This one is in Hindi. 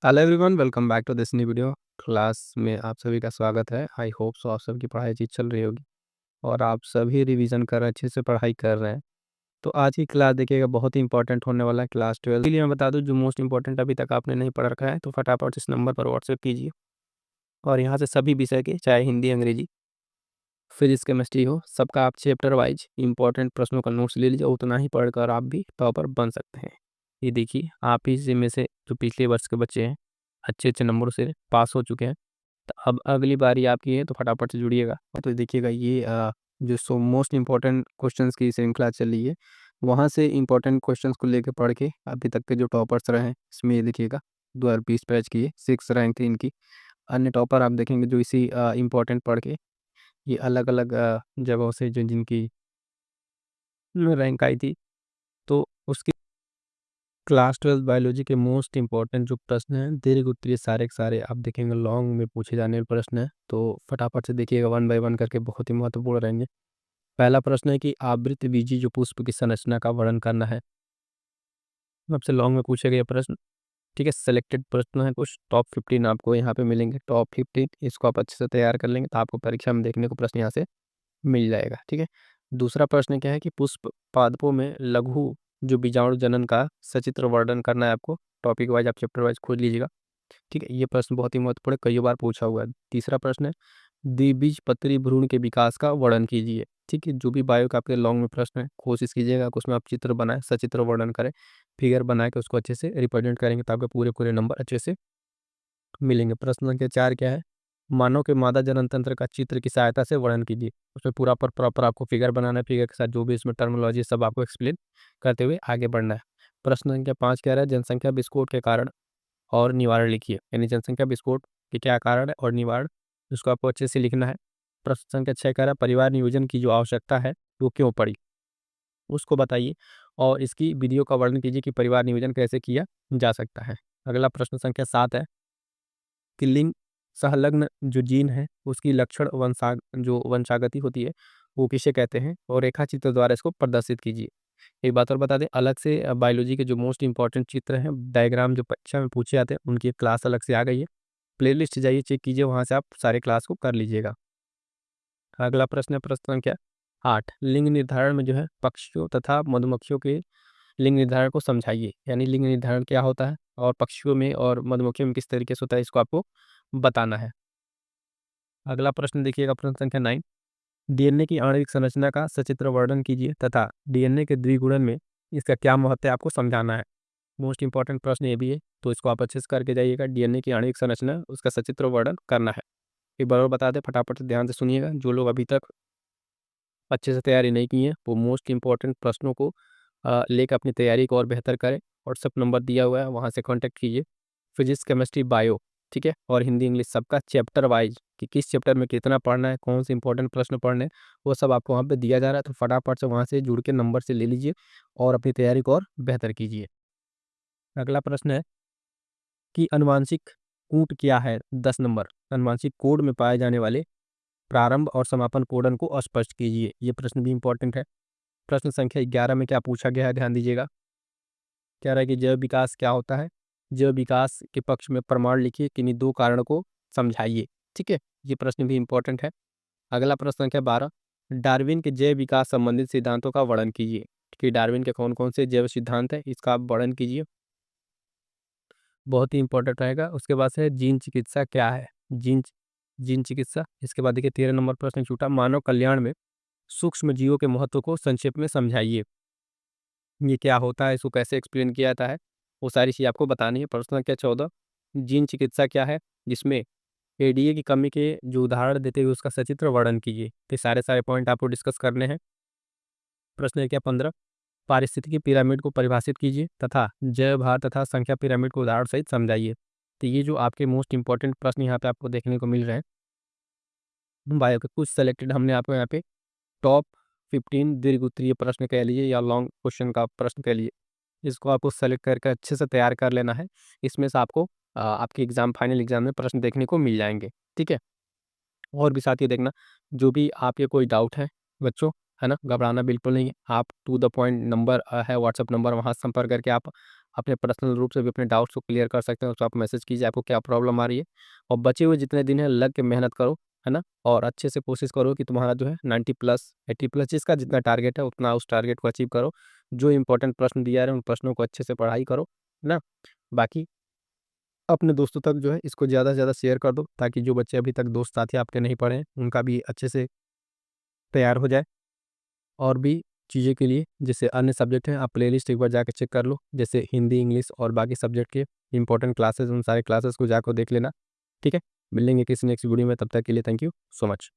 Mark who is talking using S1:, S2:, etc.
S1: Hello everyone, welcome back to this new video. Class में आप सभी का स्वागत है। आई होप सो आप सबकी पढ़ाई अच्छी चल रही होगी और आप सभी रिवीजन कर रहे हैं, अच्छे से पढ़ाई कर रहे हैं। तो आज की क्लास देखिएगा बहुत ही इंपॉर्टेंट होने वाला है, क्लास 12 के लिए। मैं बता दूं, जो मोस्ट इंपॉर्टेंट अभी तक आपने नहीं पढ़ रखा है तो फटाफट इस नंबर पर व्हाट्सएप कीजिए और यहाँ से सभी विषय के, चाहे हिंदी, अंग्रेजी, फिजिक्स, केमिस्ट्री हो, सबका आप चैप्टर वाइज इंपॉर्टेंट प्रश्नों का नोट्स ले लीजिए। उतना ही पढ़कर आप भी टॉपर बन सकते हैं। ये देखिए, आप ही में से जो पिछले वर्ष के बच्चे हैं, अच्छे अच्छे नंबरों से पास हो चुके हैं, तो अब अगली बारी आपकी है, तो फटाफट से जुड़िएगा। तो देखिएगा ये जो मोस्ट इम्पोर्टेंट क्वेश्चंस की श्रृंखला चल रही है, वहाँ से इम्पोर्टेंट क्वेश्चंस को लेकर पढ़ के अभी तक के जो टॉपर्स रहे हैं, इसमें ये देखिएगा 2020 बैच की है, 6 रैंक थी इनकी। अन्य टॉपर आप देखेंगे जो इसी इम्पोर्टेंट पढ़ के ये अलग अलग जगहों से जो जिनकी रैंक आई थी, तो उसकी क्लास 12 बायोलॉजी के मोस्ट इंपॉर्टेंट जो प्रश्न हैं, दीर्घ उत्तरीय सारे के सारे आप देखेंगे लॉन्ग में पूछे जाने वाले प्रश्न हैं। तो फटाफट से देखिएगा, वन बाय वन करके, बहुत ही महत्वपूर्ण रहेंगे। पहला प्रश्न है कि आवृतबीजी जो पुष्प की संरचना का वर्णन करना है। सबसे लॉन्ग में पूछे गए प्रश्न, ठीक है। सेलेक्टेड प्रश्न है, कुछ टॉप 15 आपको यहाँ पे मिलेंगे। टॉप 15 इसको आप अच्छे से तैयार कर लेंगे तो आपको परीक्षा में देखने को प्रश्न यहाँ से मिल जाएगा, ठीक है। दूसरा प्रश्न क्या है कि पुष्प पादपों में लघु जो बीजाणु जनन का सचित्र वर्णन करना है आपको। टॉपिक वाइज आप चैप्टर वाइज खोज लीजिएगा, ठीक है। ये प्रश्न बहुत ही महत्वपूर्ण है, कई बार पूछा हुआ है। तीसरा प्रश्न है द्विबीजपत्री भ्रूण के विकास का वर्णन कीजिए, ठीक है। जो भी बायो का आपके लॉन्ग में प्रश्न है, कोशिश कीजिएगा कि उसमें आप चित्र बनाए, सचित्र वर्णन करें, फिगर बना के उसको अच्छे से रिप्रेजेंट करेंगे तो आपके पूरे पूरे नंबर अच्छे से मिलेंगे। प्रश्न संख्या 4 क्या है, मानव के मादा जनन तंत्र का चित्र की सहायता से वर्णन कीजिए। उसमें पूरा पर प्रॉपर आपको फिगर बनाना है, फिगर के साथ जो भी इसमें टर्मिनोलॉजी सब आपको एक्सप्लेन करते हुए आगे बढ़ना है। प्रश्न संख्या 5 कह रहा है जनसंख्या विस्फोट के कारण और निवारण लिखिए, यानी जनसंख्या विस्फोट के क्या कारण है और निवारण, उसको आपको अच्छे से लिखना है। प्रश्न संख्या 6 कह रहा है परिवार नियोजन की जो आवश्यकता है वो क्यों पड़ी, उसको बताइए और इसकी विधियों का वर्णन कीजिए कि परिवार नियोजन कैसे किया जा सकता है। अगला प्रश्न संख्या 7 है कि लिंग संलग्न जो जीन है उसकी लक्षण जो वंशागति होती है वो किसे कहते हैं, और रेखा चित्र द्वारा इसको प्रदर्शित कीजिए। एक बात और बता दें, अलग से बायोलॉजी के जो मोस्ट इंपॉर्टेंट चित्र हैं, डायग्राम जो परीक्षा में पूछे जाते हैं, उनकी एक क्लास अलग से आ गई है। प्लेलिस्ट जाइए, चेक कीजिए, वहाँ से आप सारे क्लास को कर लीजिएगा। अगला प्रश्न है प्रश्न संख्या 8, लिंग निर्धारण में जो है पक्षियों तथा मधुमक्खियों के लिंग निर्धारण को समझाइए, यानी लिंग निर्धारण क्या होता है और पक्षियों में और मधुमक्खियों में किस तरीके से होता है, इसको आपको बताना है। अगला प्रश्न देखिएगा, प्रश्न संख्या 9, डीएनए की आणविक संरचना का सचित्र वर्णन कीजिए तथा डीएनए के द्विगुणन में इसका क्या महत्व है आपको समझाना है। मोस्ट इंपॉर्टेंट प्रश्न ये भी है, तो इसको आप अच्छे से करके जाइएगा। डीएनए की आणविक संरचना, उसका सचित्र वर्णन करना है। एक बार और बता दें, फटाफट से ध्यान से सुनिएगा। जो लोग अभी तक अच्छे से तैयारी नहीं की है वो मोस्ट इंपॉर्टेंट प्रश्नों को लेकर अपनी तैयारी को और बेहतर करें। व्हाट्सएप नंबर दिया हुआ है, वहाँ से कॉन्टैक्ट कीजिए। फिजिक्स, केमिस्ट्री, बायो, ठीक है, और हिंदी, इंग्लिश, सबका चैप्टर वाइज कि किस चैप्टर में कितना पढ़ना है, कौन से इंपॉर्टेंट प्रश्न पढ़ने हैं, वो सब आपको वहाँ पे दिया जा रहा है। तो फटाफट से वहाँ से जुड़ के नंबर से ले लीजिए और अपनी तैयारी को और बेहतर कीजिए। अगला प्रश्न है कि अनुवांशिक कूट क्या है। 10 नंबर, अनुवांशिक कोड में पाए जाने वाले प्रारंभ और समापन कोडन को स्पष्ट कीजिए। ये प्रश्न भी इंपॉर्टेंट है। प्रश्न संख्या 11 में क्या पूछा गया है, ध्यान दीजिएगा। कह रहा है कि जैव विकास क्या होता है। जैव विकास के पक्ष में प्रमाण लिखिए, किन्हीं 2 कारणों को समझाइए, ठीक है। ये प्रश्न भी इंपॉर्टेंट है। अगला प्रश्न संख्या 12, डार्विन के जैव विकास संबंधित सिद्धांतों का वर्णन कीजिए कि डार्विन के कौन कौन से जैव सिद्धांत है, इसका आप वर्णन कीजिए, बहुत ही इंपॉर्टेंट रहेगा। उसके बाद है जीन चिकित्सा क्या है। जीन जीन चिकित्सा। इसके बाद देखिए 13 नंबर प्रश्न छूटा, मानव कल्याण में सूक्ष्म जीवों के महत्व को संक्षेप में समझाइए। ये क्या होता है, इसको कैसे एक्सप्लेन किया जाता है, वो सारी चीज़ आपको बतानी है। प्रश्न संख्या 14, जीन चिकित्सा क्या है, जिसमें एडीए की कमी के जो उदाहरण देते हुए उसका सचित्र वर्णन कीजिए। तो सारे पॉइंट आपको डिस्कस करने हैं। प्रश्न संख्या 15, पारिस्थितिकी पिरामिड को परिभाषित कीजिए तथा जैव भार तथा संख्या पिरामिड को उदाहरण सहित समझाइए। तो ये जो आपके मोस्ट इंपॉर्टेंट प्रश्न यहाँ पे आपको देखने को मिल रहे हैं, बायो के कुछ सेलेक्टेड हमने आपको यहाँ पे टॉप 15 दीर्घ उत्तरीय प्रश्न कह लीजिए या लॉन्ग क्वेश्चन का प्रश्न कह लीजिए, इसको आपको सेलेक्ट करके अच्छे से तैयार कर लेना है। इसमें से आपको आपके एग्जाम, फाइनल एग्जाम में प्रश्न देखने को मिल जाएंगे, ठीक है। और भी साथ ही देखना, जो भी आपके कोई डाउट है बच्चों, है ना, घबराना बिल्कुल नहीं है। आप टू द पॉइंट नंबर है व्हाट्सअप नंबर, वहाँ संपर्क करके आप अपने पर्सनल रूप से भी अपने डाउट्स को क्लियर कर सकते हैं। तो आप मैसेज कीजिए आपको क्या प्रॉब्लम आ रही है, और बचे हुए जितने दिन हैं लग के मेहनत करो, है ना? और अच्छे से कोशिश करो कि तुम्हारा जो है 90 प्लस 80 प्लस जिसका जितना टारगेट है उतना उस टारगेट को अचीव करो। जो इंपॉर्टेंट प्रश्न दिया है उन प्रश्नों को अच्छे से पढ़ाई करो, है ना? बाकी अपने दोस्तों तक जो है इसको ज़्यादा से ज़्यादा शेयर कर दो, ताकि जो बच्चे अभी तक दोस्त साथी आपके नहीं पढ़े हैं उनका भी अच्छे से तैयार हो जाए। और भी चीज़ें के लिए जैसे अन्य सब्जेक्ट हैं, आप प्लेलिस्ट एक बार जाके चेक कर लो, जैसे हिंदी, इंग्लिश और बाकी सब्जेक्ट के इंपॉर्टेंट क्लासेस, उन सारे क्लासेस को जाकर देख लेना। ठीक है? मिलेंगे किसी नेक्स्ट वीडियो में, तब तक के लिए थैंक यू सो मच।